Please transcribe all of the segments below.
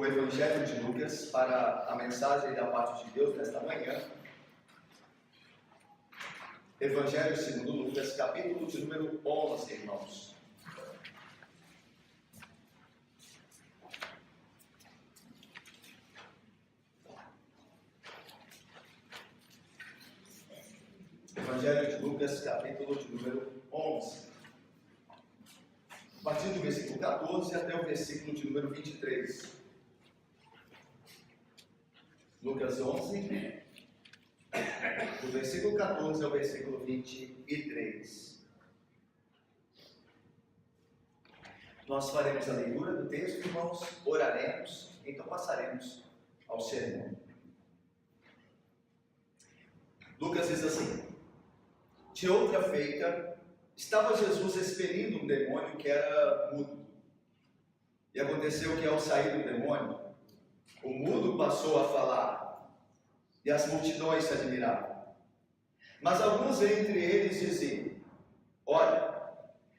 do Evangelho de Lucas para a mensagem da parte de Deus nesta manhã. Evangelho segundo Lucas, capítulo de número 11, irmãos. Evangelho de Lucas, capítulo de número 11. A partir do versículo 14 até o versículo de número 23. Lucas 11, do versículo 14 ao versículo 23. Nós faremos a leitura do texto, irmãos, oraremos, então passaremos ao sermão. Lucas diz assim: de outra feita, estava Jesus expelindo um demônio que era mudo. E aconteceu que ao sair do demônio, o mudo passou a falar, e as multidões se admiravam. Mas alguns entre eles diziam: olha,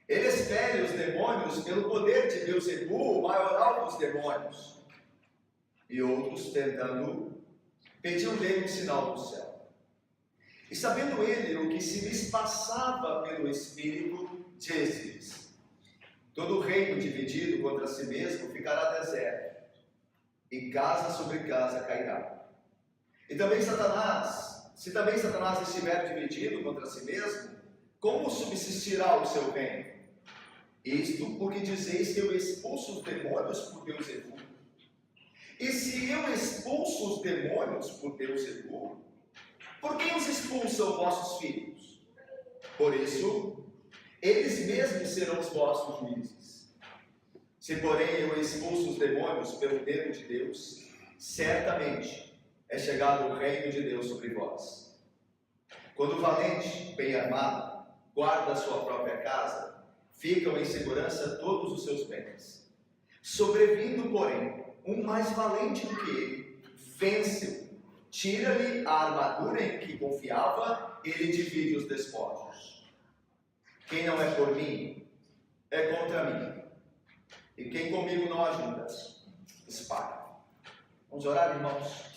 ele expele os demônios pelo poder de Beelzebul, o maioral dos demônios. E outros, tentando, pediam-lhe um sinal do céu. E sabendo ele o que se lhes passava pelo Espírito, disse-lhes: todo reino dividido contra si mesmo ficará deserto, e casa sobre casa cairá. E também se também Satanás estiver dividido contra si mesmo, como subsistirá o seu reino? Isto porque dizeis que eu expulso os demônios por Beelzebul. E se eu expulso os demônios por Beelzebul, por quem os expulsam vossos filhos? Por isso, eles mesmos serão os vossos juízes. Se, porém, eu expulso os demônios pelo dedo de Deus, certamente é chegado o reino de Deus sobre vós. Quando o valente, bem armado, guarda a sua própria casa, ficam em segurança todos os seus bens. Sobrevindo, porém, um mais valente do que ele, vence-o, tira-lhe a armadura em que confiava, ele divide os despojos. Quem não é por mim, é contra mim. E quem comigo não ajuda, espalha. Vamos orar, irmãos?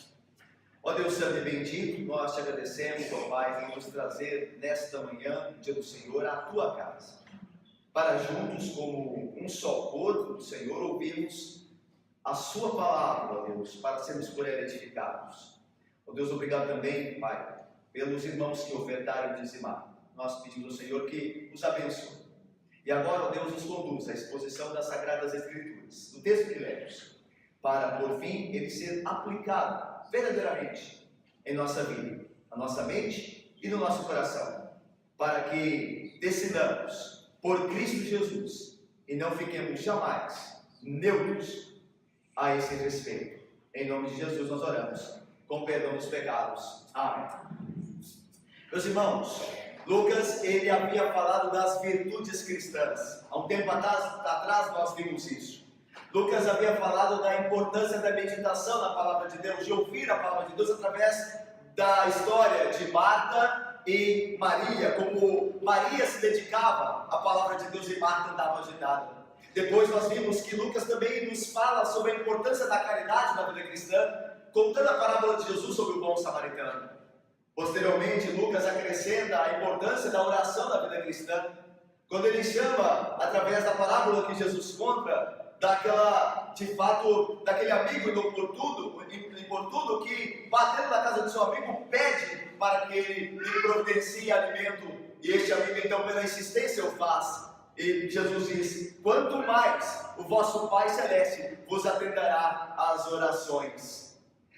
Ó Deus Santo e bendito, nós te agradecemos, ó Pai, por nos trazer nesta manhã, dia do Senhor, à tua casa, para juntos, como um só corpo do Senhor, ouvirmos a sua palavra, ó Deus, para sermos por ela edificados. Ó Deus, obrigado também, Pai, pelos irmãos que ofertaram e dizimaram. Nós pedimos ao Senhor que os abençoe. E agora, ó Deus, nos conduz à exposição das Sagradas Escrituras, do texto que lemos, para, por fim, ele ser aplicado verdadeiramente em nossa vida, na nossa mente e no nosso coração, para que decidamos por Cristo Jesus e não fiquemos jamais neutros a esse respeito. Em nome de Jesus nós oramos, com perdão dos pecados. Amém. Meus irmãos, Lucas, ele havia falado das virtudes cristãs. Há um tempo atrás nós vimos isso. Lucas havia falado da importância da meditação na palavra de Deus, de ouvir a palavra de Deus através da história de Marta e Maria, como Maria se dedicava à palavra de Deus e Marta andava agitada. Depois nós vimos que Lucas também nos fala sobre a importância da caridade na vida cristã, contando a parábola de Jesus sobre o bom samaritano. Posteriormente, Lucas acrescenta a importância da oração na vida cristã, quando ele chama, através da parábola que Jesus conta, daquele amigo importuno que, batendo na casa do seu amigo, pede para que ele lhe providencie alimento, e este amigo então, pela insistência, o faz. E Jesus diz: quanto mais o vosso Pai Celeste vos atenderá às orações.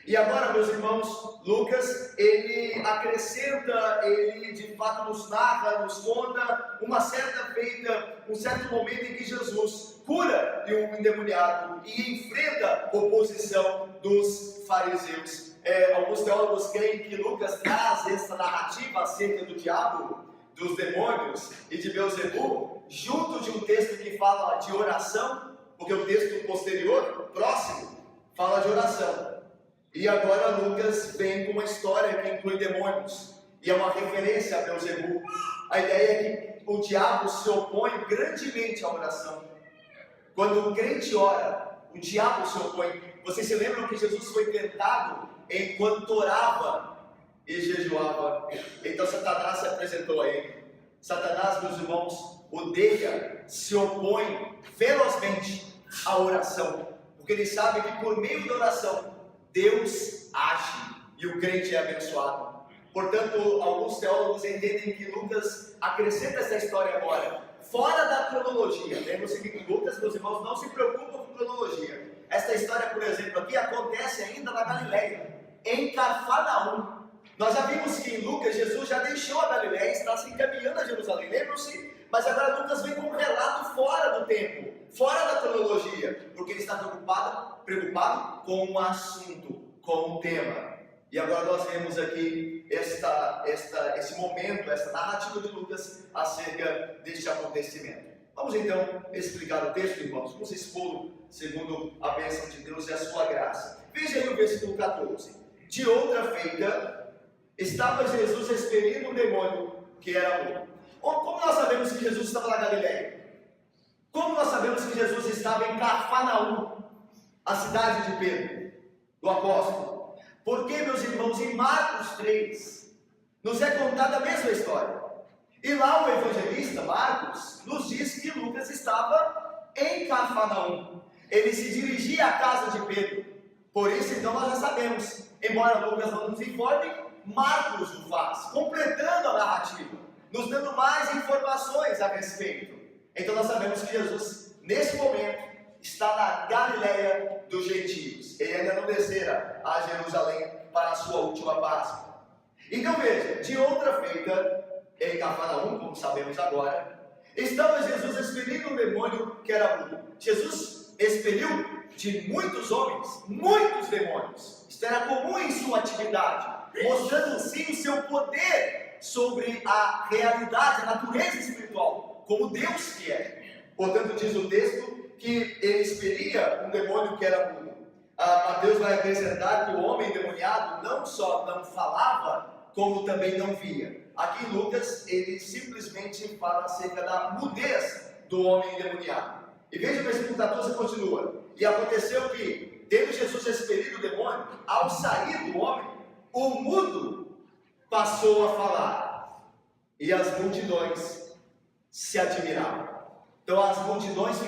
E agora, meus irmãos, Lucas, ele acrescenta, ele de fato nos narra, nos conta um certo momento em que Jesus cura um endemoniado e enfrenta a oposição dos fariseus. Alguns teólogos creem que Lucas traz essa narrativa acerca do diabo, dos demônios e de Beelzebul, junto de um texto que fala de oração, porque o texto posterior, próximo, fala de oração. E agora Lucas vem com uma história que inclui demônios, e é uma referência a Beelzebul. A ideia é que o diabo se opõe grandemente à oração. Quando o crente ora, o diabo se opõe, Vocês se lembram que Jesus foi tentado enquanto orava e jejuava? Então Satanás se apresentou a ele. Satanás, meus irmãos, odeia, se opõe ferozmente à oração, porque ele sabe que por meio da oração Deus age e o crente é abençoado. Portanto, alguns teólogos entendem que Lucas acrescenta essa história agora, fora da cronologia. Lembra-se que Lucas, meus irmãos, não se preocupa com cronologia. Esta história, por exemplo, aqui acontece ainda na Galileia, em Cafarnaum. Nós já vimos que em Lucas, Jesus já deixou a Galileia e está se encaminhando a Jerusalém. Lembram-se? Mas agora Lucas vem com um relato fora do tempo, fora da cronologia, porque ele está preocupado com o assunto, com o tema. E agora nós vemos aqui esse momento, essa narrativa de Lucas acerca deste acontecimento. Vamos então explicar o texto, irmãos. Vamos expor segundo a bênção de Deus e a sua graça. Veja aí o versículo 14. De outra feita, estava Jesus expelindo um demônio que era mudo. Como nós sabemos que Jesus estava na Galileia? Como nós sabemos que Jesus estava em Cafarnaum, a cidade de Pedro, do apóstolo? Porque, meus irmãos, em Marcos 3, nos é contada a mesma história. E lá o evangelista Marcos nos diz que Lucas estava em Cafarnaum. Ele se dirigia à casa de Pedro. Por isso, então, nós já sabemos. Embora Lucas não nos informe, Marcos o faz, completando a narrativa, nos dando mais informações a respeito. Então nós sabemos que Jesus, nesse momento, está na Galileia dos gentios. Ele ainda não descera a Jerusalém para a sua última Páscoa. Então veja, de outra feita, em Cafarnaum, como sabemos agora, estava Jesus expelindo um demônio que era mudo. Jesus expeliu de muitos homens, muitos demônios. Isto era comum em sua atividade, mostrando sim o seu poder sobre a realidade, a natureza espiritual, como Deus que é. Portanto, diz o texto que ele expelia um demônio que era mudo. Mateus vai acrescentar que o homem endemoniado não só não falava, como também não via. Aqui em Lucas, ele simplesmente fala acerca da mudez do homem endemoniado. E veja o versículo 14 continua. E aconteceu que, tendo Jesus expelido o demônio, ao sair do homem, o mudo passou a falar. E as multidões se admiravam. Então as multidões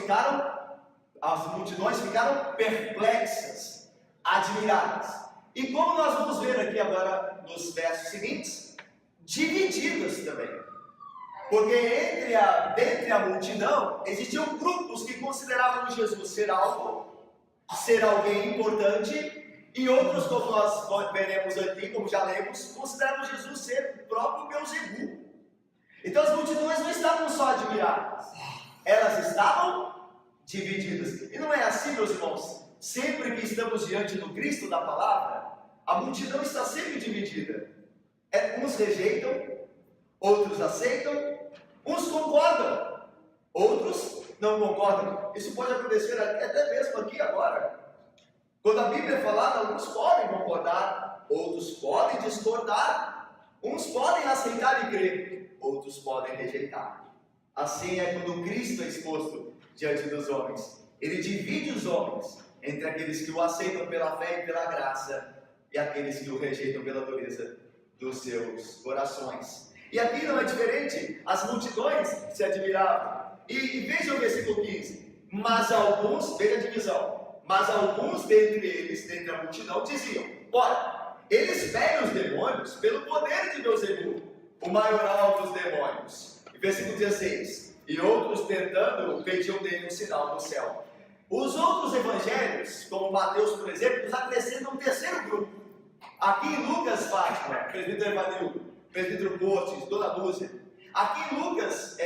ficaram perplexas, admiradas. E como nós vamos ver aqui agora nos versos seguintes, divididas também. Porque dentre a multidão existiam grupos que consideravam Jesus ser alguém importante, e outros, como nós veremos aqui, como já lemos, consideravam Jesus ser o próprio Beelzebul. Então as multidões não estavam só admiradas, elas estavam divididas. E não é assim, meus irmãos. Sempre que estamos diante do Cristo da palavra, a multidão está sempre dividida. Uns rejeitam, outros aceitam, uns concordam, outros não concordam. Isso pode acontecer até mesmo aqui agora. Quando a Bíblia é falada, alguns podem concordar, outros podem discordar, uns podem aceitar e crer, outros podem rejeitar. Assim é quando Cristo é exposto diante dos homens. Ele divide os homens entre aqueles que o aceitam pela fé e pela graça e aqueles que o rejeitam pela dureza dos seus corações. E aqui não é diferente, as multidões se admiravam. E veja o versículo 15. Mas alguns, veja a divisão, mas alguns dentre eles, dentre a multidão, diziam: ora, eles ferem os demônios pelo poder de Beelzebul, o maioral dos demônios. Versículo 16. E outros, tentando, pediam dele um sinal do céu. Os outros evangelhos, como Mateus, por exemplo, nos acrescentam um terceiro grupo. Aqui em Lucas, Fátima, presbítero Evanildo, presbítero Cortes, Dona Lúcia. Aqui em Lucas,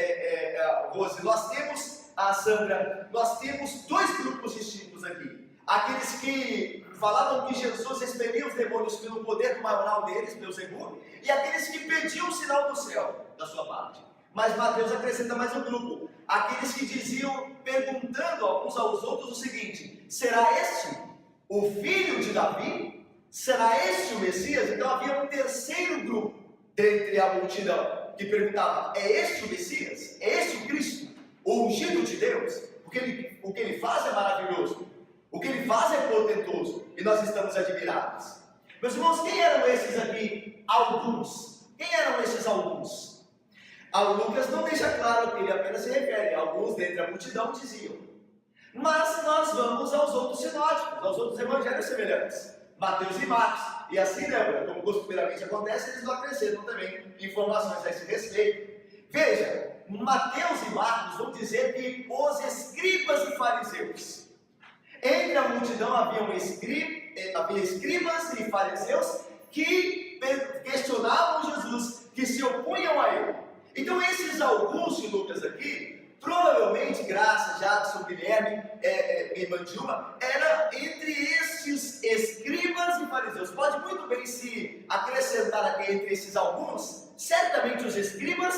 Rose, nós temos, a Sandra, nós temos dois grupos distintos aqui. Aqueles que falavam que Jesus expelia os demônios pelo poder do maioral deles, Beelzebul, e aqueles que pediam o sinal do céu, da sua parte. Mas Mateus acrescenta mais um grupo, aqueles que diziam, perguntando uns aos outros o seguinte: será este o filho de Davi? Será este o Messias? Então havia um terceiro grupo dentre a multidão que perguntava: é este o Messias? É este o Cristo? O ungido de Deus? Porque o que ele faz é maravilhoso. O que ele faz é portentoso e nós estamos admirados. Meus irmãos, quem eram esses aqui? Alguns. Quem eram esses alguns? Lucas não deixa claro que ele apenas se refere. Alguns dentre a multidão diziam. Mas nós vamos aos outros sinóticos, aos outros evangelhos semelhantes. Mateus e Marcos. E assim, lembra, como costumeiramente acontece, eles não acrescentam também informações a esse respeito. Veja, Mateus e Marcos vão dizer que os escribas e fariseus. Entre a multidão havia escribas e fariseus que questionavam Jesus, que se opunham a ele. Então esses alguns de Lucas aqui, provavelmente, Graça, Jackson, Guilherme e Mandiuma, era entre esses escribas e fariseus. Pode muito bem se acrescentar aqui entre esses alguns, certamente os escribas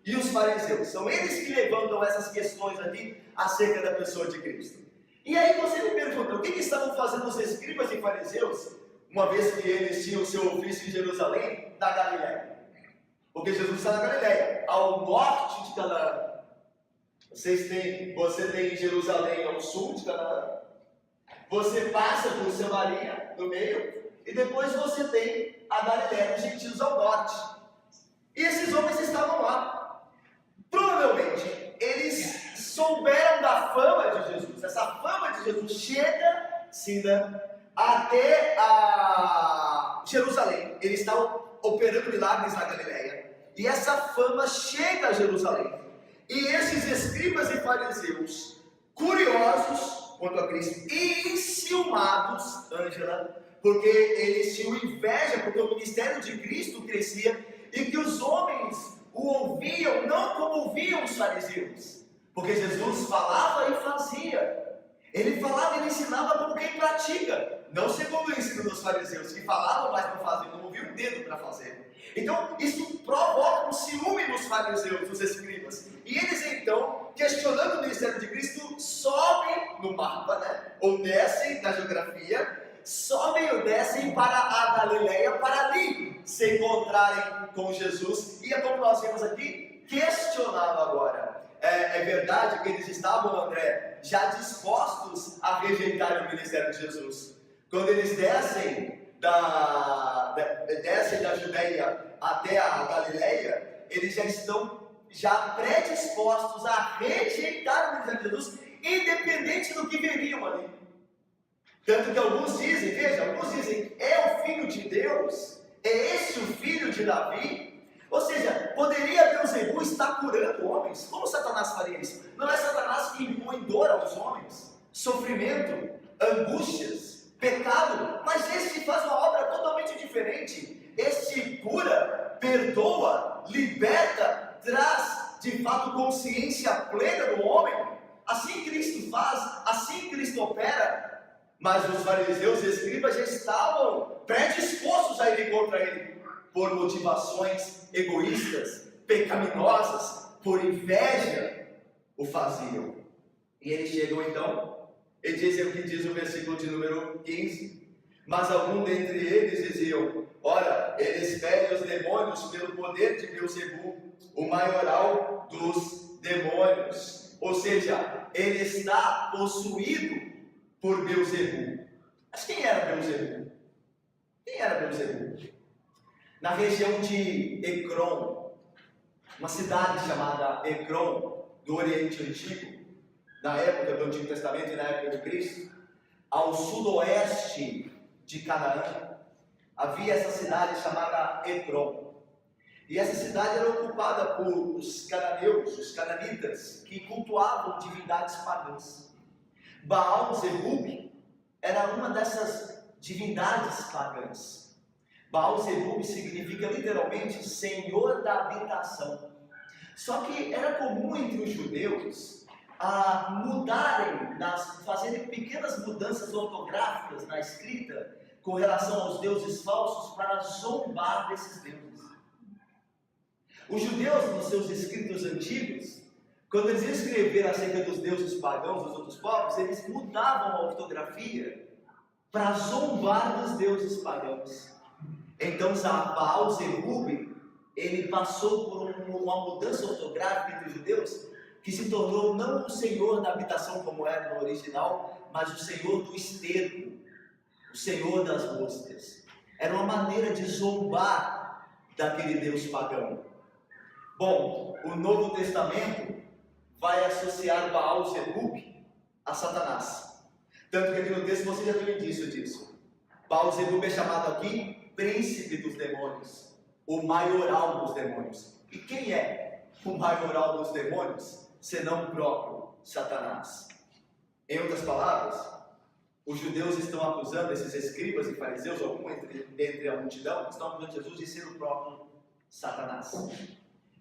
e os fariseus. São eles que levantam essas questões aqui acerca da pessoa de Cristo. E aí você me pergunta, o que estavam fazendo os escribas e fariseus, uma vez que eles tinham o seu ofício em Jerusalém, da Galiléia? Porque Jesus está na Galiléia, ao norte de Canaã. Você tem Jerusalém ao sul de Canaã, você passa por Samaria, no meio, e depois você tem a Galiléia dos gentios ao norte. E esses homens estavam lá. Provavelmente, eles souberam da fama de Jesus. Essa fama de Jesus chega, sim, até a Jerusalém. Eles estavam operando milagres na Galiléia. E essa fama chega a Jerusalém. E esses escribas e fariseus, curiosos quanto a Cristo, e enciumados, Ângela, porque eles tinham inveja, porque o ministério de Cristo crescia, e que os homens o ouviam não como ouviam os fariseus, porque Jesus falava e fazia. Ele falava e ele ensinava como quem pratica, não segundo o ensino dos fariseus, que falavam, mas não faziam, não moviam o dedo para fazer. Então, isso provoca um ciúme nos fariseus, nos escribas. E eles, então, questionando o ministério de Cristo, sobem no mapa, ou descem na geografia, sobem ou descem para a Galiléia, para ali se encontrarem com Jesus. E é como nós vemos aqui, questionado agora. É verdade que eles estavam, André, já dispostos a rejeitar o ministério de Jesus. Quando eles descem da Judéia até a Galiléia, eles já estão predispostos a rejeitar o ministério de Jesus, independente do que veriam ali. Tanto que alguns dizem, é o Filho de Deus? É esse o Filho de Davi? Ou seja, poderia Beelzebul estar curando homens? Como Satanás faria isso? Não é Satanás que impõe dor aos homens, sofrimento, angústias, pecado, mas este faz uma obra totalmente diferente. Este cura, perdoa, liberta, traz de fato consciência plena no homem. Assim Cristo faz, assim Cristo opera. Mas os fariseus e escribas já estavam predispostos a ir contra ele, por motivações egoístas, pecaminosas, por inveja, o faziam. E eles chegam então, e dizem o que diz o versículo de número 15. Mas algum dentre eles diziam, ora, ele expele os demônios pelo poder de Beelzebul, o maioral dos demônios. Ou seja, ele está possuído por Beelzebul. Mas quem era Beelzebul? Na região de Ecrom, uma cidade chamada Ecrom, do Oriente Antigo, na época do Antigo Testamento e na época de Cristo, ao sudoeste de Canaã, havia essa cidade chamada Ecrom. E essa cidade era ocupada por os cananeus, os cananitas, que cultuavam divindades pagãs. Baal-zebub era uma dessas divindades pagãs. Baal-zebub significa literalmente Senhor da habitação. Só que era comum entre os judeus fazerem pequenas mudanças ortográficas na escrita com relação aos deuses falsos para zombar desses deuses. Os judeus, nos seus escritos antigos, quando eles iam escrever acerca dos deuses pagãos dos outros povos, eles mudavam a ortografia para zombar dos deuses pagãos. Então, Baal-zebub, ele passou por uma mudança ortográfica entre os judeus, que se tornou não um senhor da habitação como era no original, mas o Senhor do esterco, o Senhor das moscas. Era uma maneira de zombar daquele Deus pagão. Bom, o Novo Testamento vai associar Baal-zebub a Satanás. Tanto que aqui no texto você já tem um indício disso. Baal-zebub é chamado aqui príncipe dos demônios, o maioral dos demônios. E quem é o maioral dos demônios, senão o próprio Satanás? Em outras palavras, os judeus estão acusando esses escribas e fariseus, algum entre a multidão, estão acusando Jesus de ser o próprio Satanás.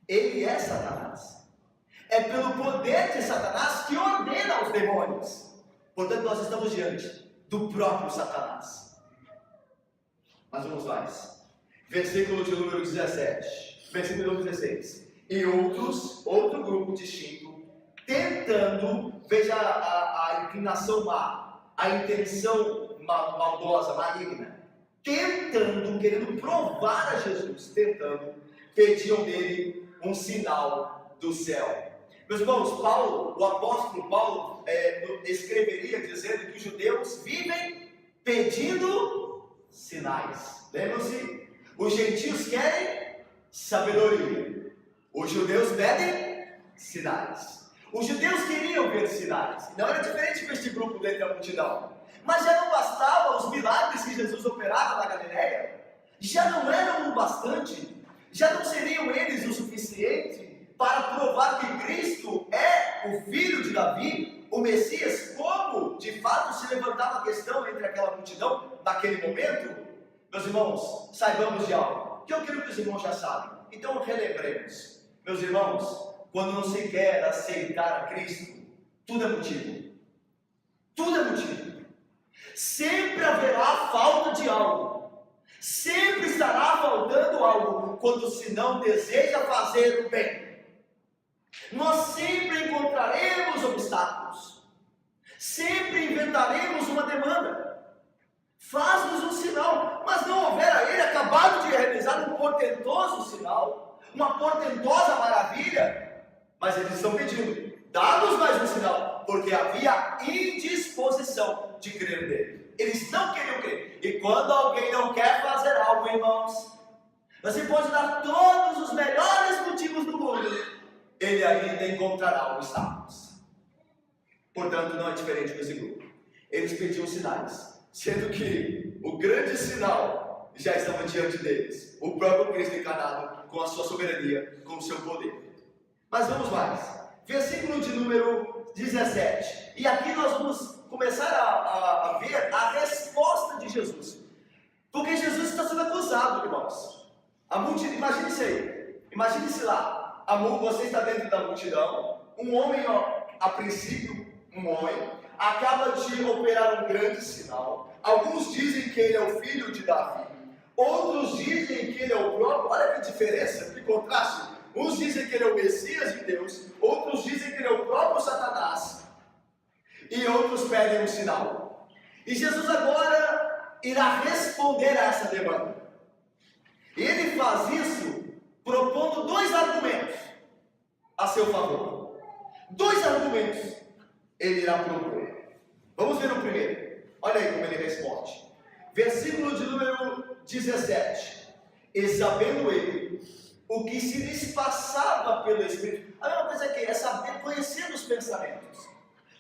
Ele é Satanás. É pelo poder de Satanás que ordena aos demônios. Portanto, nós estamos diante do próprio Satanás. Mas vamos mais. Versículo de número 17. Versículo 16. E outro grupo distinto, tentando, veja a inclinação má, a intenção maldosa, maligna, querendo provar a Jesus, pediam dele um sinal do céu. Meus irmãos, o apóstolo Paulo escreveria dizendo que os judeus vivem pedindo sinais. Lembram-se? Os gentios querem sabedoria. Os judeus pedem sinais. Os judeus queriam ver sinais. Não era diferente com este grupo dentro da multidão. Mas já não bastavam os milagres que Jesus operava na Galileia? Já não eram o bastante? Já não seriam eles o suficiente para provar que Cristo é o filho de Davi, o Messias? Como de fato se levantava a questão entre aquela multidão naquele momento? Meus irmãos, saibamos de algo que eu quero que os irmãos já sabem. Então relembremos. Meus irmãos, quando não se quer aceitar a Cristo, tudo é motivo. Tudo é motivo. Sempre haverá falta de algo. Sempre estará faltando algo quando se não deseja fazer o bem. Nós sempre encontraremos obstáculos. Sempre inventaremos uma demanda. Faz-nos um sinal, mas não houvera ele acabado de realizar um portentoso sinal, uma portentosa maravilha. Mas eles estão pedindo, dá-nos mais um sinal, porque havia indisposição de crer nele. Eles não queriam crer. E quando alguém não quer fazer algo, irmãos, você pode dar todos os melhores motivos do mundo, ele ainda encontrará obstáculos. Portanto, não é diferente desse grupo. Eles pediam sinais, sendo que o grande sinal já estava diante deles, o próprio Cristo encarnado, com a sua soberania, com o seu poder. Mas vamos mais, versículo de número 17, e aqui nós vamos começar a ver a resposta de Jesus, porque Jesus está sendo acusado, irmãos. Imagine-se aí, imagine-se lá, você está dentro da multidão, um homem, a princípio, acaba de operar um grande sinal. Alguns dizem que ele é o filho de Davi, outros dizem que ele é o próprio. Olha que diferença, que contraste. Uns dizem que ele é o Messias de Deus, outros dizem que ele é o próprio Satanás, e outros pedem um sinal. E Jesus agora irá responder a essa demanda. Ele faz isso propondo dois argumentos a seu favor. Dois argumentos ele irá propor. Vamos ver o primeiro. Olha aí como ele responde. Versículo de número 17. E sabendo ele o que se lhes passava pelo Espírito. A mesma coisa aqui é saber, conhecendo os pensamentos.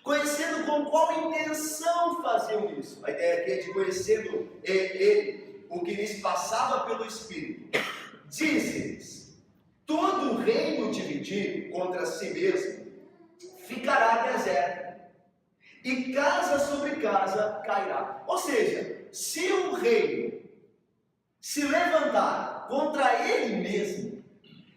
Conhecendo com qual intenção faziam isso. A ideia aqui é de conhecendo ele, o que lhes passava pelo Espírito. Diz-lhes: todo reino dividido contra si mesmo ficará deserto, e casa sobre casa cairá. Ou seja, se um reino se levantar contra ele mesmo,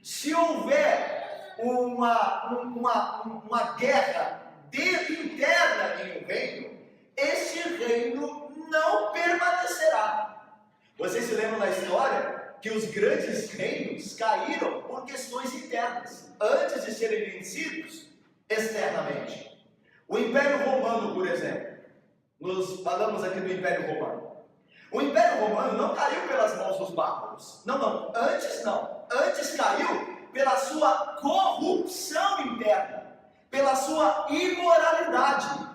se houver uma guerra interna em um reino, este reino não permanecerá. Vocês se lembram da história que os grandes reinos caíram por questões internas, antes de serem vencidos externamente. O Império Romano, por exemplo, nós falamos aqui do Império Romano. O Império Romano não caiu pelas mãos dos bárbaros. Não. Antes caiu pela sua corrupção interna, pela sua imoralidade.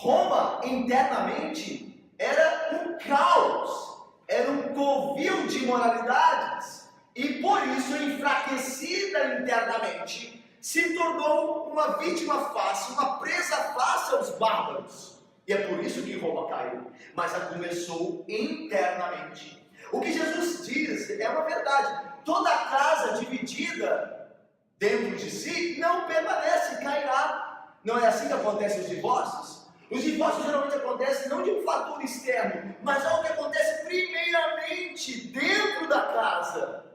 Roma, internamente, era um caos, era um covil de imoralidades, e por isso, enfraquecida internamente, se tornou uma vítima fácil, uma presa fácil aos bárbaros. E é por isso que Roma caiu, mas ela começou internamente. O que Jesus diz é uma verdade: toda casa dividida dentro de si não permanece, cairá. Não é assim que acontecem os divórcios? Os divórcios geralmente acontecem não de um fator externo, mas algo que acontece primeiramente dentro da casa.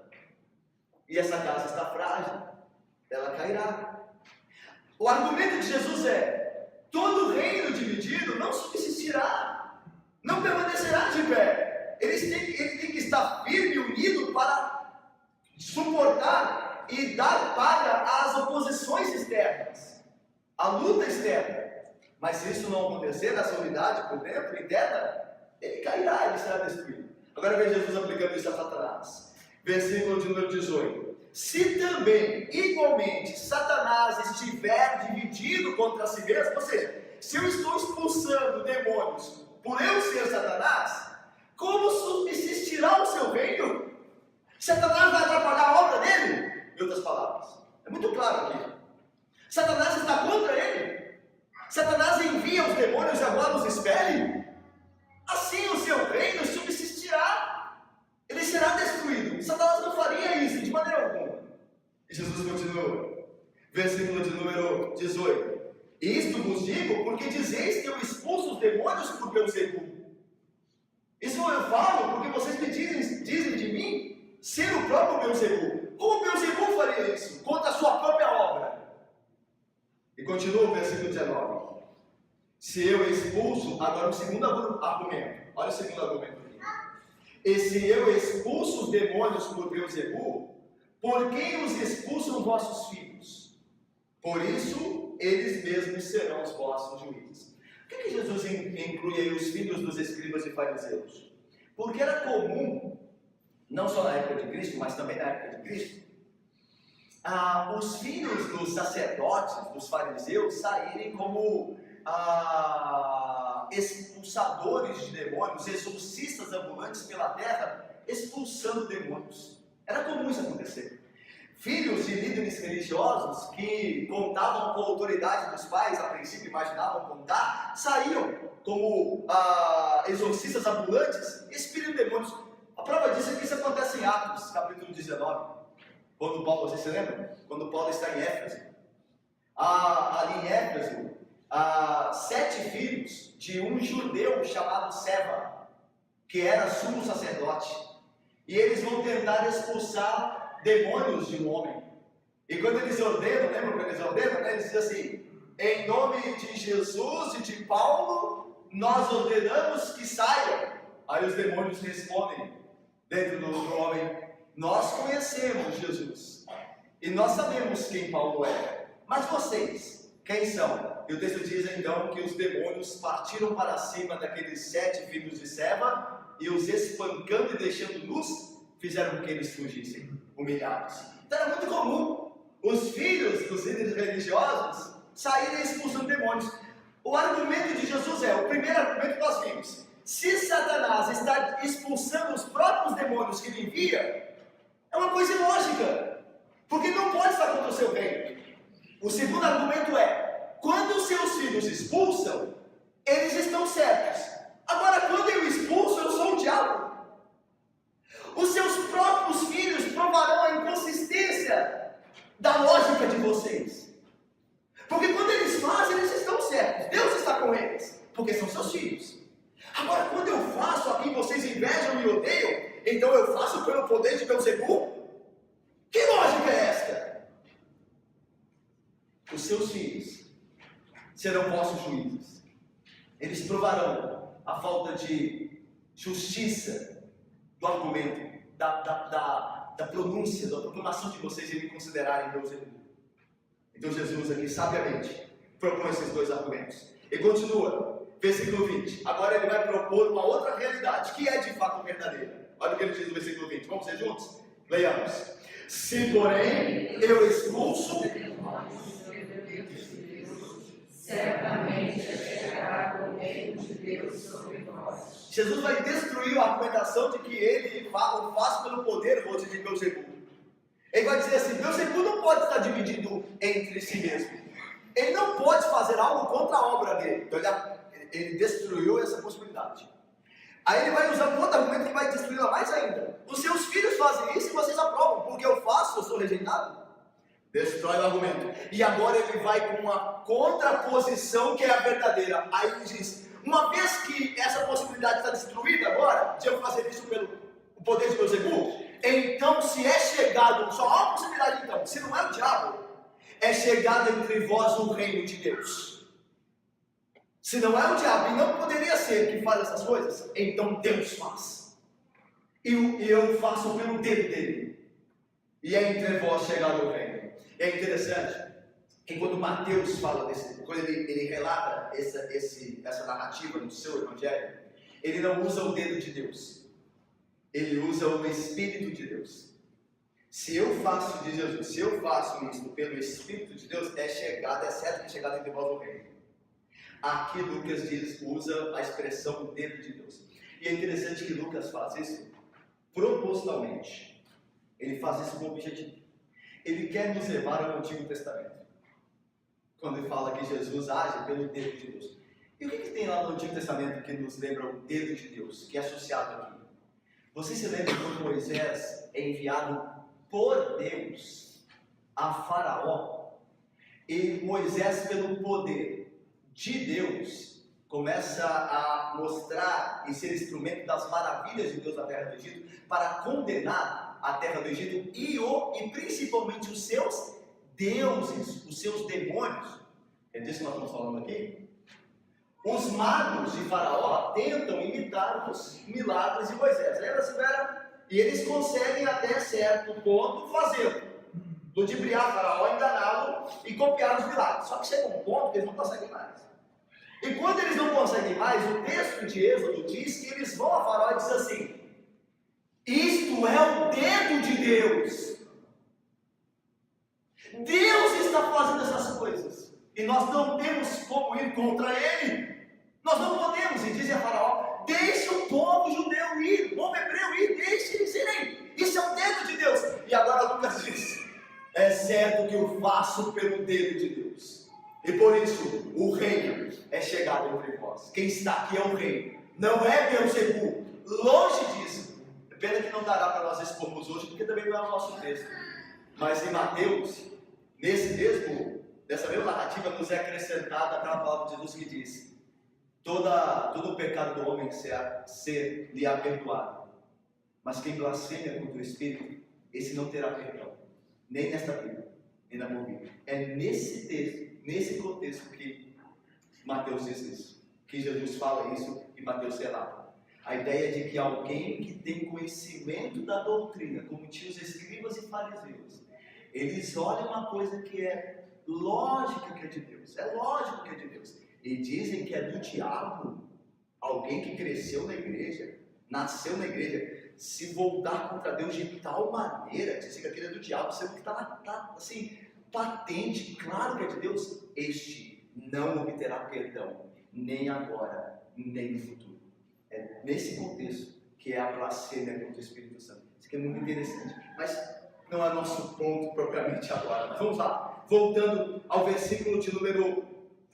E essa casa está frágil, ela cairá. O argumento de Jesus é: todo reino dividido não subsistirá, não permanecerá de pé. Ele tem que estar firme e unido para suportar e dar paga às oposições externas, à luta externa. Mas se isso não acontecer, nessa unidade por dentro, interna, ele cairá, ele será destruído. Agora veja Jesus aplicando isso a Satanás. Versículo de número 18. Se também, igualmente, Satanás estiver dividido contra si mesmo, ou seja, se eu estou expulsando demônios por eu ser Satanás, como subsistirá o seu reino? Satanás vai atrapalhar a obra dele? Em outras palavras, é muito claro aqui. Satanás está contra ele. Satanás envia os demônios e agora os expele. Assim o seu reino subsistirá. Ele será destruído. Satanás não faria isso de maneira alguma. E Jesus continua. Versículo de número 18. Isto vos digo porque dizeis que eu expulso os demônios por Beelzebul. Isso eu falo porque vocês me dizem de mim ser o próprio Beelzebul. Como Beelzebul faria isso? Contra a sua própria obra. E continua o versículo 19. Se eu expulso, agora o segundo argumento. Olha o segundo argumento aqui. E se eu expulso os demônios por Beelzebul, por quem os expulsam vossos filhos? Por isso, eles mesmos serão os vossos juízes. Por que Jesus inclui aí os filhos dos escribas e fariseus? Porque era comum, não só na época de Cristo, mas também na época de Cristo, os filhos dos sacerdotes, dos fariseus, saírem como expulsadores de demônios, exorcistas ambulantes pela terra, expulsando demônios. Era comum isso acontecer. Filhos de líderes religiosos que contavam com a autoridade dos pais, a princípio imaginavam contar, saíam como exorcistas ambulantes, expelindo demônios. A prova disso é que isso acontece em Atos, capítulo 19. Quando Paulo, você se lembra? Quando Paulo está em Éfeso. Ali em Éfeso, 7 filhos de um judeu chamado Seva, que era sumo sacerdote. E eles vão tentar expulsar demônios de um homem. E quando eles ordenam, lembra quando eles ordenam? Eles dizem assim: em nome de Jesus e de Paulo, nós ordenamos que saiam. Aí os demônios respondem dentro do homem: nós conhecemos Jesus e nós sabemos quem Paulo é, mas vocês, quem são? E o texto diz então que os demônios partiram para cima daqueles 7 filhos de Seva e os espancando e deixando nus, fizeram com que eles fugissem, humilhados. Então era muito comum os filhos dos líderes religiosos saírem expulsando demônios. O argumento de Jesus o primeiro argumento que nós vimos: se Satanás está expulsando os próprios demônios que ele envia, é uma coisa ilógica, porque não pode estar contra o seu reino. O segundo argumento quando os seus filhos expulsam, eles estão certos. Agora, quando eu expulso, eu sou o diabo. Os seus próprios filhos provarão a inconsistência da lógica de vocês. Porque quando eles fazem, eles estão certos. Deus está com eles, porque são seus filhos. Agora, quando eu faço a quem vocês invejam e odeiam, então eu faço pelo poder de Beelzebul? Que lógica é esta? Os seus filhos serão vossos juízes. Eles provarão a falta de justiça do argumento, da pronúncia, da proclamação de vocês em me considerarem Beelzebul. Então Jesus aqui sabiamente propõe esses 2 argumentos. E continua, versículo 20. Agora ele vai propor uma outra realidade, que é de fato verdadeira. Olha o que ele diz no versículo 20. Vamos ler juntos? Leiamos. Se porém eu expulso, certamente chegará o reino de Deus sobre vós. Jesus vai destruir a argumentação de que ele o faz pelo poder, vou dizer, de Beelzebul. Ele vai dizer assim: Beelzebul não pode estar dividido entre si mesmo. Ele não pode fazer algo contra a obra dele. Então ele destruiu essa possibilidade. Aí ele vai usar um outro argumento que vai destruí-la mais ainda. Os seus filhos fazem isso e vocês aprovam. Porque eu faço, eu sou rejeitado. Destrói o argumento. E agora ele vai com uma contraposição que é a verdadeira. Aí ele diz: uma vez que essa possibilidade está destruída agora, de eu fazer isso pelo poder de Beelzebul, então se é chegado, só há uma possibilidade então, se não é o diabo, é chegado entre vós o reino de Deus. Se não é o diabo, e não poderia ser que faz essas coisas, então Deus faz. E eu faço pelo dedo dele. E é entre vós chegado o reino. É interessante que quando Mateus fala quando ele relata essa narrativa no seu evangelho, ele não usa o dedo de Deus. Ele usa o Espírito de Deus. Se eu faço de Jesus, se eu faço isso pelo Espírito de Deus, é certo que é chegado entre vós o reino. Aqui Lucas usa a expressão dedo de Deus. E é interessante que Lucas faz isso propositalmente. Ele faz isso com objetivo. Ele quer nos levar ao Antigo Testamento. Quando ele fala que Jesus age pelo dedo de Deus. E o que tem lá no Antigo Testamento que nos lembra o dedo de Deus, que é associado aqui? Você se lembra quando Moisés é enviado por Deus a Faraó? E Moisés, pelo poder de Deus, começa a mostrar e ser instrumento das maravilhas de Deus na terra do Egito, para condenar a terra do Egito e principalmente os seus deuses, os seus demônios. É disso que nós estamos falando aqui. Os magos de Faraó tentam imitar os milagres de Moisés. E eles conseguem até certo ponto fazê-lo, ludibriar Faraó, enganá-lo e copiar os milagres. Só que chega um ponto que eles não conseguem mais. E quando eles não conseguem mais, o texto de Êxodo diz que eles vão a Faraó e diz assim: isto é o dedo de Deus. Deus está fazendo essas coisas. E nós não temos como ir contra ele. Nós não podemos. E diz a Faraó: deixe o povo judeu ir, o povo hebreu ir, deixe eles irem. Isso é o dedo de Deus. E agora Lucas diz: é certo que eu faço pelo dedo de Deus. E por isso, o reino é chegado entre vós. Quem está aqui é o reino. Não é Beelzebul. Longe disso. Pena que não dará para nós expormos hoje, porque também não é o nosso texto. Mas em Mateus, nessa mesma narrativa, nos é acrescentada aquela palavra de Jesus que diz: todo o pecado do homem lhe é perdoado. Mas quem blasfema contra o Espírito, esse não terá perdão. Nem nesta vida, nem na porvir. É nesse texto, nesse contexto que Mateus diz isso, que Jesus fala isso e Mateus relata. A ideia de que alguém que tem conhecimento da doutrina, como tinha os escribas e fariseus, eles olham uma coisa que é lógica que é de Deus, é lógico que é de Deus, e dizem que é do diabo. Alguém que cresceu na igreja, nasceu na igreja, se voltar contra Deus de tal maneira, dizer que aquele é do diabo, sendo que está assim, patente, claro que é de Deus, este não obterá perdão, nem agora, nem no futuro. É nesse contexto que é a blasfêmia contra o Espírito Santo. Isso aqui é muito interessante, mas não é nosso ponto propriamente agora. Mas vamos lá, voltando ao versículo de número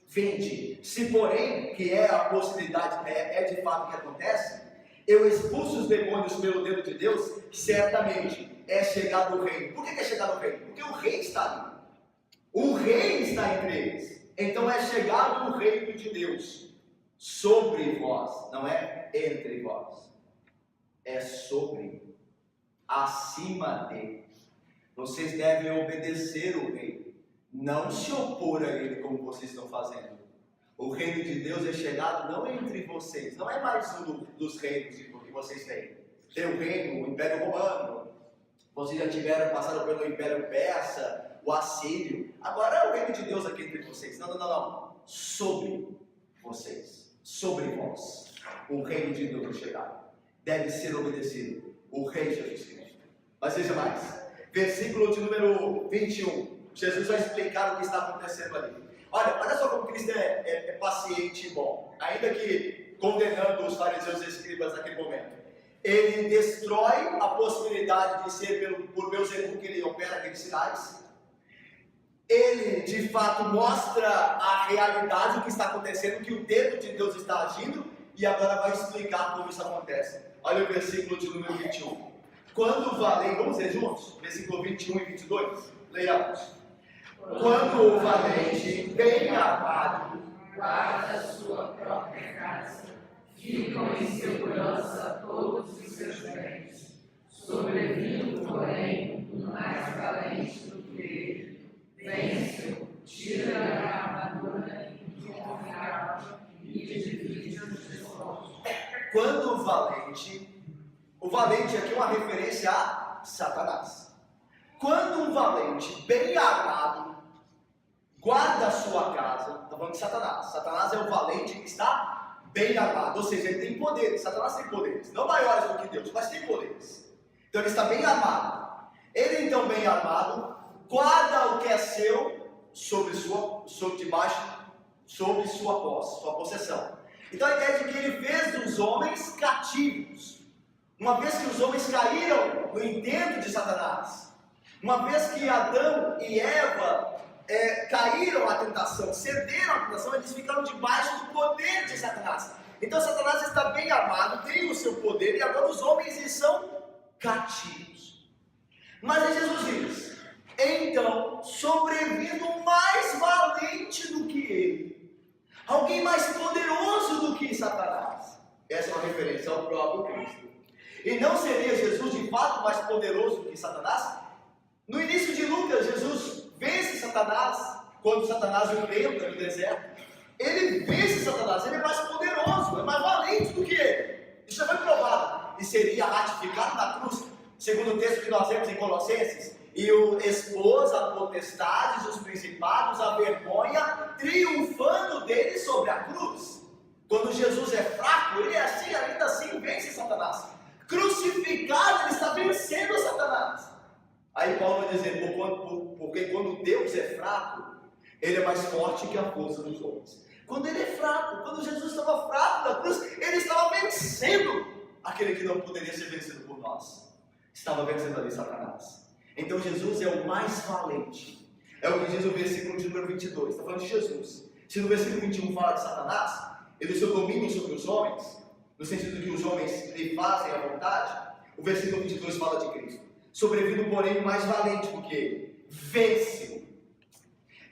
20. Se porém, que é a possibilidade, é de fato que acontece, eu expulso os demônios pelo dedo de Deus, certamente é chegado o reino. Por que é chegado o reino? Porque o rei está ali. O rei está entre eles. Então é chegado o reino de Deus sobre vós, não é entre vós. É sobre, acima de. Vocês devem obedecer o rei, não se opor a ele como vocês estão fazendo. O reino de Deus é chegado não entre vocês, não é mais um dos reinos que vocês têm. Tem o reino, o Império Romano, vocês já passaram pelo Império Persa, o Assírio, agora é o reino de Deus aqui entre vocês. Não. Sobre vocês, sobre vós, o reino de Deus é chegado. Deve ser obedecido, o Rei Jesus Cristo. Mas veja mais, versículo de número 21, Jesus vai explicar o que está acontecendo ali. Olha só como Cristo é paciente e bom. Ainda que condenando os fariseus e escribas naquele momento. Ele destrói a possibilidade de ser por Beelzebul que ele opera aqueles sinais. Ele, de fato, mostra a realidade, o que está acontecendo, que o dedo de Deus está agindo, e agora vai explicar como isso acontece. Olha o versículo de número 21. Quando o valente, vamos ler juntos? Versículo 21 e 22. Leiamos. Quando o valente, bem armado, guarda sua própria casa, ficam em segurança todos os seus bens. Sobrevindo, porém, o mais valente do que ele, vence-o, tira a armadura em que confiava e divide os despojos. Quando o valente aqui é uma referência a Satanás. Quando um valente bem armado guarda a sua casa, está falando de Satanás. Satanás é o valente que está bem armado, ou seja, ele tem poderes. Satanás tem poderes, não maiores do que Deus, mas tem poderes. Então ele está bem armado. Ele então bem armado guarda o que é seu sobre sua posse, sua possessão. Então a ideia de que ele fez dos homens cativos. Uma vez que os homens caíram no intento de Satanás, uma vez que Adão e Eva caíram à tentação, cederam à tentação, eles ficaram debaixo do poder de Satanás. Então Satanás está bem armado, tem o seu poder, e agora os homens são cativos. Mas aí Jesus diz, então, sobrevindo um mais valente do que ele, alguém mais poderoso do que Satanás. Essa é uma referência ao próprio Cristo. E não seria Jesus de fato mais poderoso do que Satanás? No início de Lucas, Jesus vence Satanás, quando Satanás o tenta no deserto. Ele vence Satanás, ele é mais poderoso, é mais valente do que ele. Isso já foi provado. E seria ratificado na cruz, segundo o texto que nós vemos em Colossenses. E o expôs a potestades, os principados, a vergonha, triunfando dele sobre a cruz. Quando Jesus é fraco, ele é assim, ainda assim vence Satanás. Crucificado, ele está vencendo Satanás. Aí Paulo vai dizer, porque quando Deus é fraco, ele é mais forte que a força dos homens. Quando ele é fraco, quando Jesus estava fraco na cruz, ele estava vencendo aquele que não poderia ser vencido por nós. Estava vencendo ali Satanás. Então Jesus é o mais valente. É o que diz o versículo de número 22. Está falando de Jesus. Se no versículo 21 fala de Satanás, ele seu domínio sobre os homens, no sentido de que os homens lhe fazem a vontade, o versículo 22 fala de Cristo. Sobrevindo, porém, o mais valente do que ele, vence-o.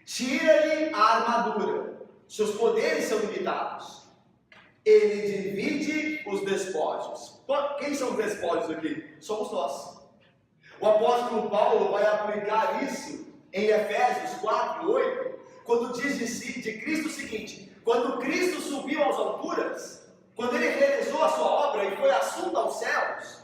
Tira-lhe a armadura. Seus poderes são limitados. Ele divide os despojos. Quem são os despojos aqui? Somos nós. O apóstolo Paulo vai aplicar isso em Efésios 4:8, quando diz de Cristo o seguinte: quando Cristo subiu às alturas, quando ele realizou a sua obra e foi assunto aos céus,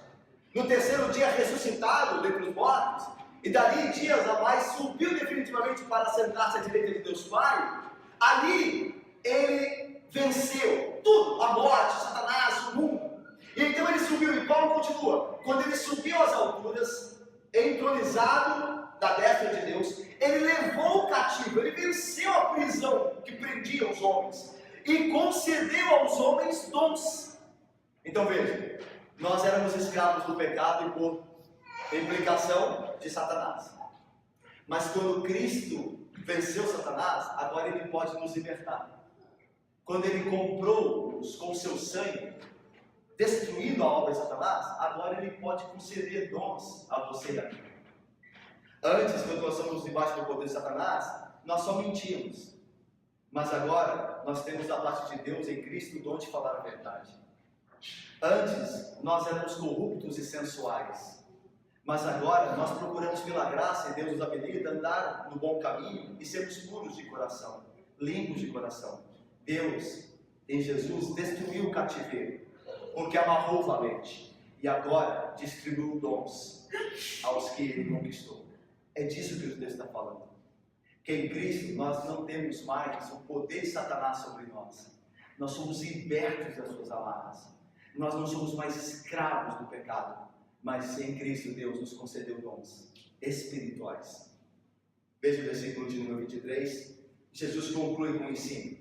no terceiro dia ressuscitado dentre os mortos, e dali dias a mais subiu definitivamente para sentar-se à direita de Deus Pai, ali ele venceu tudo, a morte, Satanás, o mundo. E então ele subiu, e Paulo continua, quando ele subiu às alturas, entronizado da destra de Deus, ele levou o cativo, ele venceu a prisão que prendia os homens, e concedeu aos homens dons. Então veja, nós éramos escravos do pecado e por implicação de Satanás. Mas quando Cristo venceu Satanás, agora ele pode nos libertar. Quando ele comprou-nos com seu sangue, destruindo a obra de Satanás, agora ele pode conceder dons a você e a mim. Antes, quando nós estamos debaixo do poder de Satanás, nós só mentíamos. Mas agora, nós temos da parte de Deus em Cristo o dom de falar a verdade. Antes, nós éramos corruptos e sensuais. Mas agora, nós procuramos pela graça, e Deus nos habilita a andar no bom caminho e sermos puros de coração, limpos de coração. Deus, em Jesus, destruiu o cativeiro, porque amarrou o valente, e agora distribuiu dons aos que ele conquistou. É disso que o texto está falando. Que em Cristo nós não temos mais o poder de Satanás sobre nós. Nós somos libertos das suas amarras. Nós não somos mais escravos do pecado, mas em Cristo Deus nos concedeu dons espirituais. Veja o versículo de número 23. Jesus conclui com o ensino,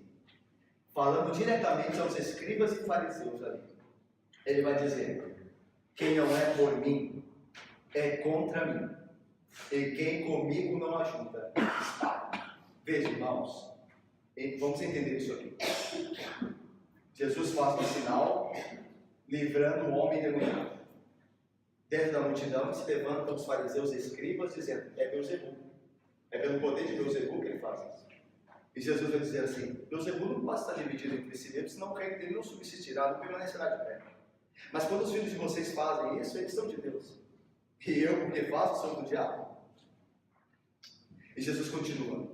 falando diretamente aos escribas e fariseus ali. Ele vai dizer, quem não é por mim, é contra mim. E quem comigo não ajuda, está. Veja, irmãos, vamos entender isso aqui. Jesus faz um sinal, livrando o homem endemoniado. Dentro da multidão se levantam os fariseus e escribas, dizendo, é Beelzebul. É pelo poder de Beelzebul que ele faz isso. E Jesus vai dizer assim, Beelzebul não pode estar dividido entre si mesmo, senão o reino dele não subsistirá, não permanecerá de pé. Mas quando os filhos de vocês fazem isso, eles são de Deus. E eu, porque faço, sou do diabo. E Jesus continua,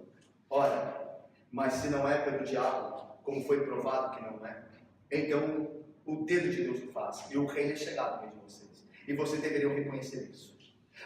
ora, mas se não é pelo diabo, como foi provado que não é, então o dedo de Deus o faz, e o reino é chegado no meio de vocês. E vocês deveriam reconhecer isso.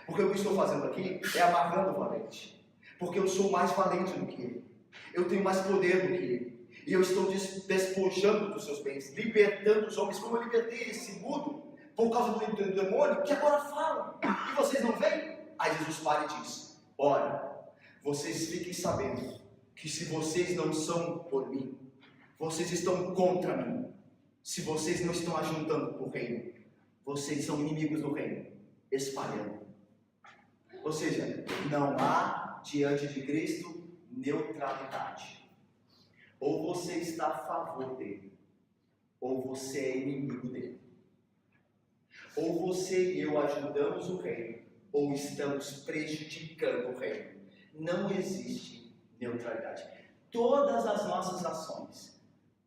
Porque o que eu estou fazendo aqui é amarrando o valente. Porque eu sou mais valente do que ele. Eu tenho mais poder do que ele. E eu estou despojando dos seus bens, libertando os homens, como eu libertei esse mudo, por causa do demônio, que agora falam. E vocês não veem? Aí Jesus fala e diz, ora, vocês fiquem sabendo que se vocês não são por mim, vocês estão contra mim. Se vocês não estão ajuntando para o reino, vocês são inimigos do reino, espalhando. Ou seja, não há diante de Cristo neutralidade. Ou você está a favor dele, ou você é inimigo dele. Ou você e eu ajudamos o reino, ou estamos prejudicando o reino. Não existe neutralidade. Todas as nossas ações,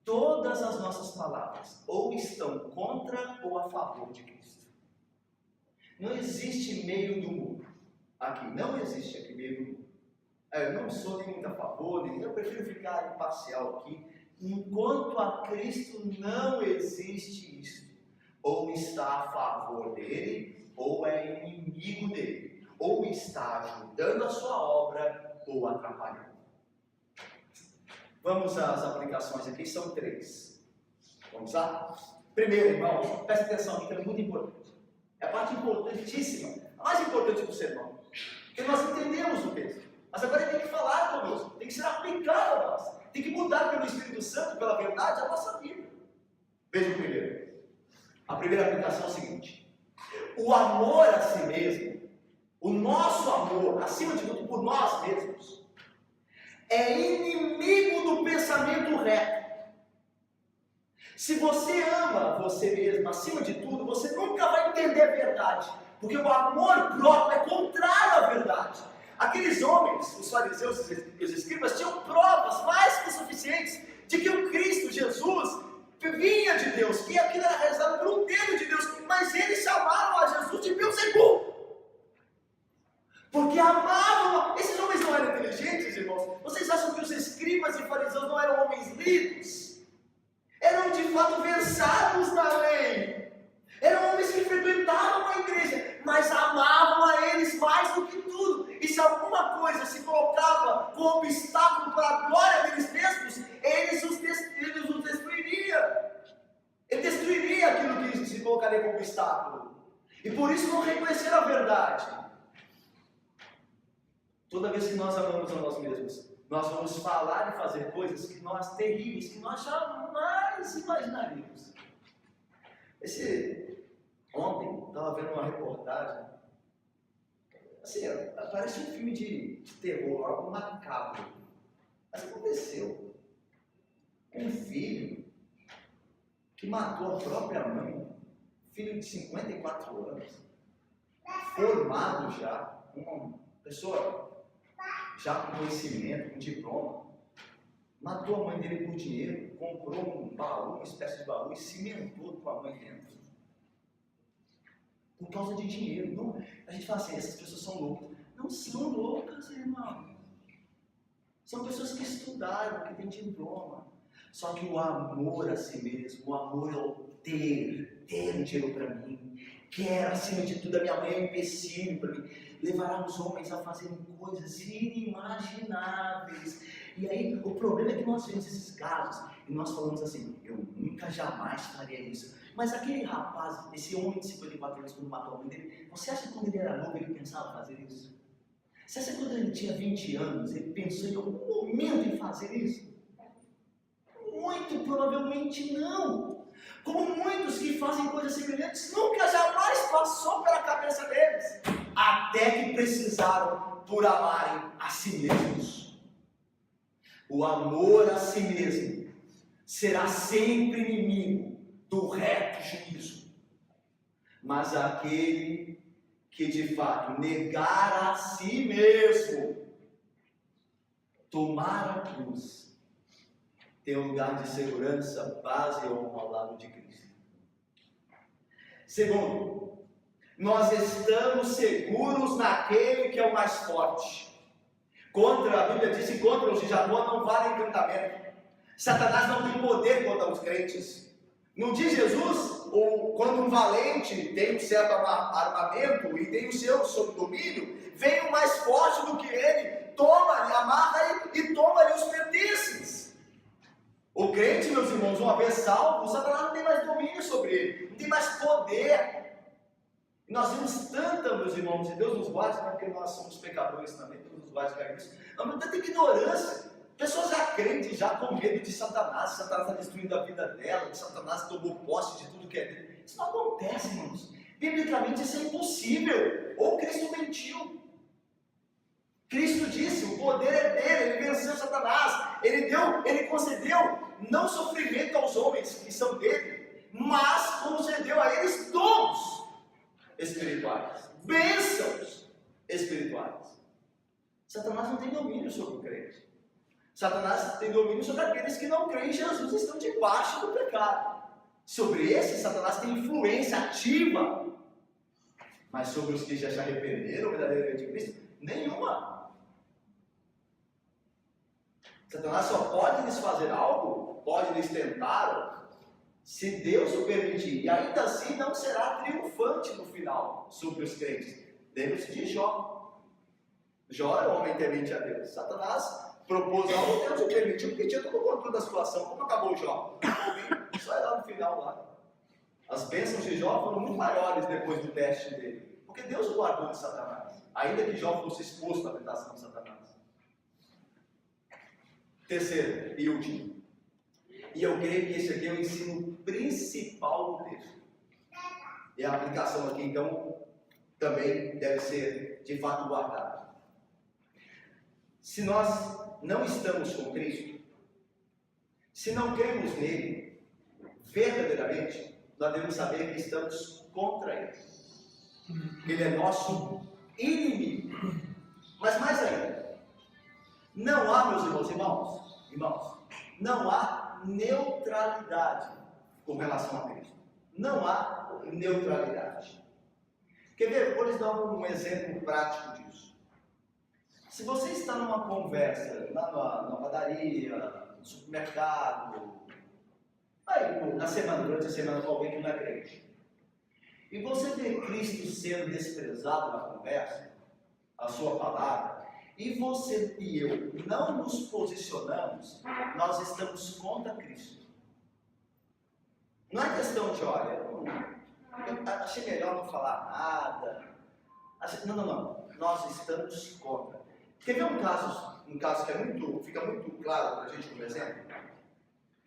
todas as nossas palavras, ou estão contra ou a favor de Cristo. Não existe meio do mundo. Aqui, não existe aqui meio do mundo. Eu não sou nem muito a favor, nem eu prefiro ficar imparcial aqui. Enquanto a Cristo não existe isso. Ou está a favor dele, ou é inimigo dele. Ou está ajudando a sua obra, ou atrapalhando. Vamos às aplicações aqui, são 3. Vamos lá? Primeiro, irmão, presta atenção aqui, que é muito importante. É a parte importantíssima, a mais importante do sermão. Porque nós entendemos o texto. Mas agora ele tem que falar conosco, tem que ser aplicado a nós. Tem que mudar pelo Espírito Santo, pela verdade, a nossa vida. Veja o primeiro. A primeira aplicação é o seguinte. O amor a si mesmo, o nosso amor, acima de tudo, por nós mesmos, é inimigo do pensamento reto. Se você ama você mesmo, acima de tudo, você nunca vai entender a verdade. Porque o amor próprio é contrário à verdade. Aqueles homens, os fariseus e os escribas, tinham provas mais que suficientes de que o Cristo Jesus vinha de Deus, que aquilo era realizado por um dedo de Deus, mas eles chamaram a Jesus de Beelzebul. Porque amavam. Esses homens não eram inteligentes, irmãos. Vocês acham que os escribas e fariseus não eram homens lidos? Eram de fato versados na lei. Eram homens que frequentavam a igreja, mas amavam a eles mais do que tudo. E se alguma coisa se colocava como obstáculo para a glória deles mesmos, eles os destruiria. Ele destruiria aquilo que se colocaria como obstáculo. E por isso não reconheceram a verdade. Toda vez que nós amamos a nós mesmos, nós vamos falar e fazer coisas que nós terríveis, que nós jamais imaginaríamos. Ontem, estava vendo uma reportagem, assim, parece um filme de terror, algo macabro. Mas aconteceu. Um filho que matou a própria mãe, filho de 54 anos, formado já, uma pessoa já com conhecimento, com diploma, matou a mãe dele por dinheiro, comprou um baú, uma espécie de baú, e cimentou com a mãe dentro. Por causa de dinheiro. Não, a gente fala assim, essas pessoas são loucas. Não são loucas, irmão. São pessoas que estudaram, que têm diploma. Só que o amor a si mesmo, o amor ao ter um dinheiro para mim, quer acima de tudo, a minha mãe é um empecilho para mim, levará os homens a fazerem coisas inimagináveis. E aí, o problema é que nós vemos esses casos e nós falamos assim, eu nunca jamais faria isso. Mas aquele rapaz, esse homem de 54 anos, quando matou a mãe dele, você acha que quando ele era novo ele pensava fazer isso? Você acha que quando ele tinha 20 anos, ele pensou em algum momento em fazer isso? Muito provavelmente não. Como muitos que fazem coisas semelhantes, nunca jamais passou pela cabeça deles. Até que precisaram por amarem a si mesmos. O amor a si mesmo será sempre inimigo do reto juízo. Mas aquele que de fato negar a si mesmo, tomar a cruz, tem um lugar de segurança, paz e honra ao lado de Cristo. Segundo, nós estamos seguros naquele que é o mais forte. A Bíblia diz que contra os de Jacó não vale encantamento. Satanás não tem poder contra os crentes. Não diz Jesus, ou quando um valente tem um certo armamento e tem o seu sob domínio, vem o mais forte do que ele, toma-lhe, amarra-lhe e toma-lhe os pertences. O crente, meus irmãos, uma vez salvo, o Satanás não tem mais domínio sobre ele, não tem mais poder. E nós vimos tanta, meus irmãos, e Deus nos guarde, porque nós somos pecadores também, Deus nos guarde cair nisso, mas tanta ignorância. Pessoas já crentes, já com medo de Satanás está destruindo a vida dela, que Satanás tomou posse de tudo que é dele. Isso não acontece, irmãos. Biblicamente isso é impossível. Ou Cristo mentiu. Cristo disse, o poder é dele, ele venceu Satanás. Ele concedeu não sofrimento aos homens que são dele, mas concedeu a eles dons espirituais, bênçãos espirituais. Satanás não tem domínio sobre o crente. Satanás tem domínio sobre aqueles que não creem em Jesus e estão debaixo do pecado. Sobre esses, Satanás tem influência ativa. Mas sobre os que já se arrependeram verdadeiramente de Cristo, nenhuma. Satanás só pode lhes fazer algo, pode lhes tentar, se Deus o permitir. E ainda assim não será triunfante no final sobre os crentes. Lembre-se de Jó. Jó era um homem temente a Deus. Satanás propôs algo, Deus o permitiu, porque tinha todo o controle da situação. Como acabou Jó? Só é lá no final lá. As bênçãos de Jó foram muito maiores depois do teste dele, porque Deus o guardou de Satanás, ainda que Jó fosse exposto à tentação de Satanás. Terceiro e último, e eu creio que esse aqui é o ensino principal do texto, e a aplicação aqui então também deve ser de fato guardada. Se nós não estamos com Cristo, se não cremos nele verdadeiramente, nós devemos saber que estamos contra ele. Ele é nosso inimigo. Mas mais ainda, não há, meus irmãos, não há neutralidade com relação a Cristo. Não há neutralidade. Quer ver? Vou lhes dar um exemplo prático disso. Se você está numa conversa, lá na padaria, no supermercado, aí na semana, durante a semana com alguém que não é crente, e você vê Cristo sendo desprezado na conversa, a sua palavra, e você e eu não nos posicionamos, nós estamos contra Cristo. Não é questão de, olha, eu achei melhor não falar nada. Não. Nós estamos contra. Quer ver um caso que fica muito claro para a gente como exemplo?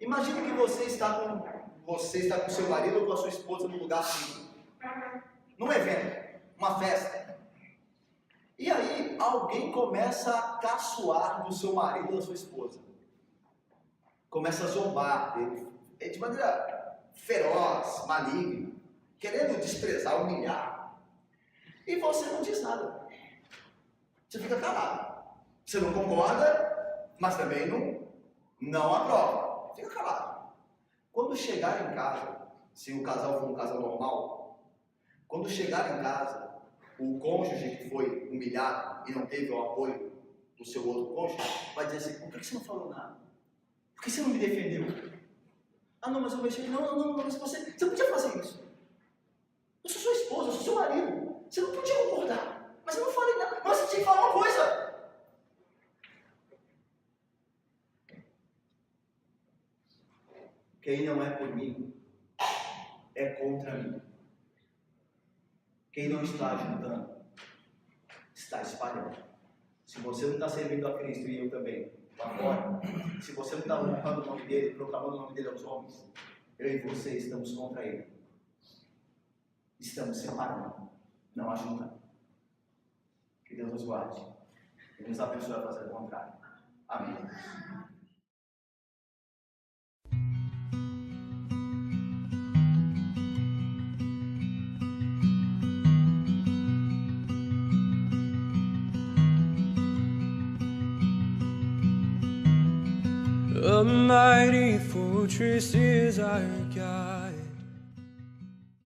Imagine que você está com seu marido ou com a sua esposa num lugar assim, num evento, uma festa. E aí alguém começa a caçoar do seu marido ou da sua esposa. Começa a zombar dele de maneira feroz, maligna, querendo desprezar, humilhar. E você não diz nada. Você fica calado. Você não concorda, mas também não aprova. Fica calado. Quando chegar em casa, se o casal for um casal normal, quando chegar em casa, o cônjuge que foi humilhado e não teve o apoio do seu outro cônjuge, vai dizer assim, por que você não falou nada? Por que você não me defendeu? Ah não, mas eu mexi. Não, mas você podia fazer isso. Eu sou sua esposa, eu sou seu marido. Você não podia concordar. Mas eu não falei nada. Mas você tinha que falar uma coisa. Quem não é por mim, é contra mim. Quem não está ajudando, está espalhando. Se você não está servindo a Cristo e eu também, lá fora, se você não está honrando o nome dele, proclamando o nome dele aos homens, eu e você estamos contra ele. Estamos separando, não ajuntando. Que Deus nos guarde e nos abençoe a fazer o contrário. Amém. A mighty fortress is our